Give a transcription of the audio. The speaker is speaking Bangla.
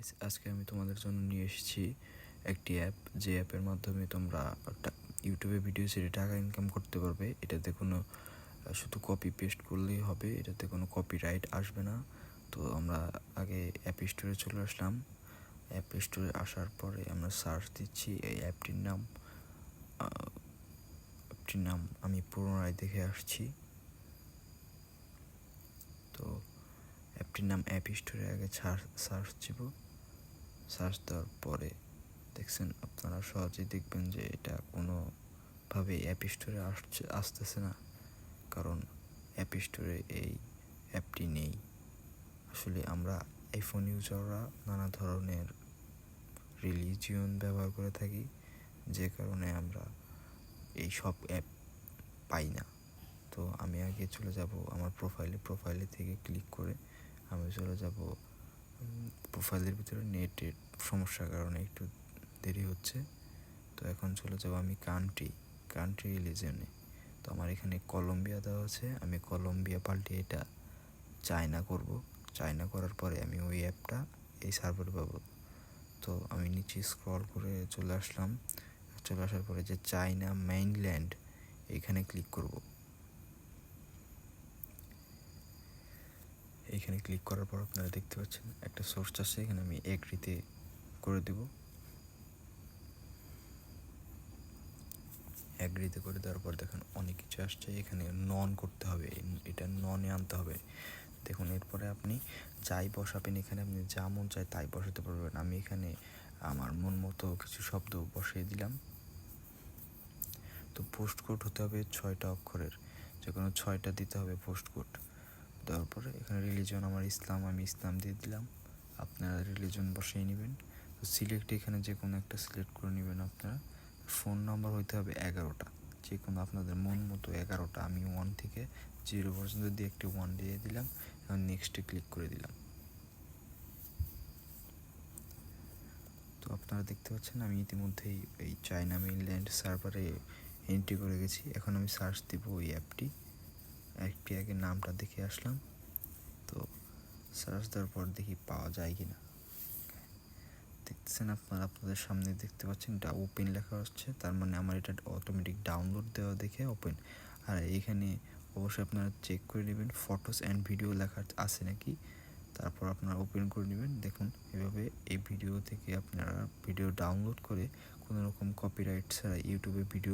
গাইস, আজকে আমি তোমাদের জন্য নিয়ে এসেছি একটি অ্যাপ, যে অ্যাপের মাধ্যমে তোমরা ইউটিউবে ভিডিও ছেড়ে টাকা ইনকাম করতে পারবে। এটাতে কোনো শুধু কপি পেস্ট করলেই হবে, এটাতে কোনো কপিরাইট আসবে না। তো আমরা আগে অ্যাপ স্টোরে চলে আসলাম। অ্যাপ স্টোরে আসার পরে আমরা সার্চ দিচ্ছি এই অ্যাপটির নাম আমি পুনরায় দেখে আসছি। তো অ্যাপটির নাম অ্যাপ স্টোরে আগে সার্চ দিব। সার্চ দেওয়ার পরে দেখছেন, আপনারা সহজেই দেখবেন যে এটা কোনোভাবে অ্যাপ স্টোরে আসতেছে না, কারণ অ্যাপ স্টোরে এই অ্যাপটি নেই। আসলে আমরা আইফোন ইউজাররা নানা ধরনের রিলিজিয়ন ব্যবহার করে থাকি, যে কারণে আমরা এই সব অ্যাপ পাই না। তো আমি আগে চলে যাব আমার প্রোফাইলে থেকে ক্লিক করে আমি চলে যাব প্রোফাইলের ভিতরে। নেটের সমস্যার কারণে একটু দেরি হচ্ছে। তো এখন চলে যাব আমি কান্ট্রি রিলিজনে। তো আমার এখানে কলম্বিয়া দেওয়া আছে, আমি কলম্বিয়া পাল্টে এটা চায়না করব। চায়না করার পরে আমি ওই অ্যাপটা এই সার্ভারে পাবো। তো আমি নিচে স্ক্রল করে চলে আসলাম। চলে আসার পরে যে চায়না মেইনল্যান্ড, এইখানে ক্লিক করব। এইখানে ক্লিক করার পর আপনারা দেখতে পাচ্ছেন একটা সোর্স আছে, এখানে আমি এগ্রিতে করে দেব। এগ্রিতে করে দেওয়ার পর দেখুন অনেক কিছু আসছে, এখানে নন করতে হবে, এটা ননে আনতে হবে। দেখুন এরপরে আপনি যাই বসাবেন, এখানে আপনি যা মন চায় তাই বসাতে পারবেন। আমি এখানে আমার মন মতো কিছু শব্দ বসিয়ে দিলাম। তো পোস্ট কোড হতে হবে 6টা অক্ষরের, যে কোনো 6টা দিতে হবে পোস্ট কোড। দেওয়ার পরে এখানে রিলিজন আমার ইসলাম, আমি ইসলাম দিয়ে দিলাম। আপনারা রিলিজন বসিয়ে নেবেন। তো সিলেক্ট, এখানে যে কোনো একটা সিলেক্ট করে নেবেন আপনারা। ফোন নাম্বার হইতে হবে 11টা, যে কোনো আপনাদের মন মতো 11টা। আমি 1 থেকে 0 পর্যন্ত দিয়ে একটি 1 দিয়ে দিলাম, এবং নেক্সটে ক্লিক করে দিলাম। তো আপনারা দেখতে পাচ্ছেন আমি ইতিমধ্যেই এই চায়না মেইনল্যান্ড সার্ভারে এন্ট্রি করে গেছি। এখন আমি সার্চ দিব ওই অ্যাপটি আগে নামটা দেখে আসলাম। তো সার্চ দেওয়ার পর দেখি পাওয়া যায় কি না। দেখতেছেন আপনারা, আপনাদের সামনে দেখতে পাচ্ছেন এটা ওপেন লেখা হচ্ছে, তার মানে আমার এটা অটোমেটিক ডাউনলোড দেওয়া দেখে ওপেন। আর এইখানে অবশ্যই আপনারা চেক করে নেবেন ফটোস অ্যান্ড ভিডিও লেখা আছে নাকি, তারপর আপনারা ওপেন করে নেবেন। দেখুন এভাবে এই ভিডিও থেকে আপনারা ভিডিও ডাউনলোড করে কোনো রকম কপিরাইট ছাড়া ইউটিউবে ভিডিও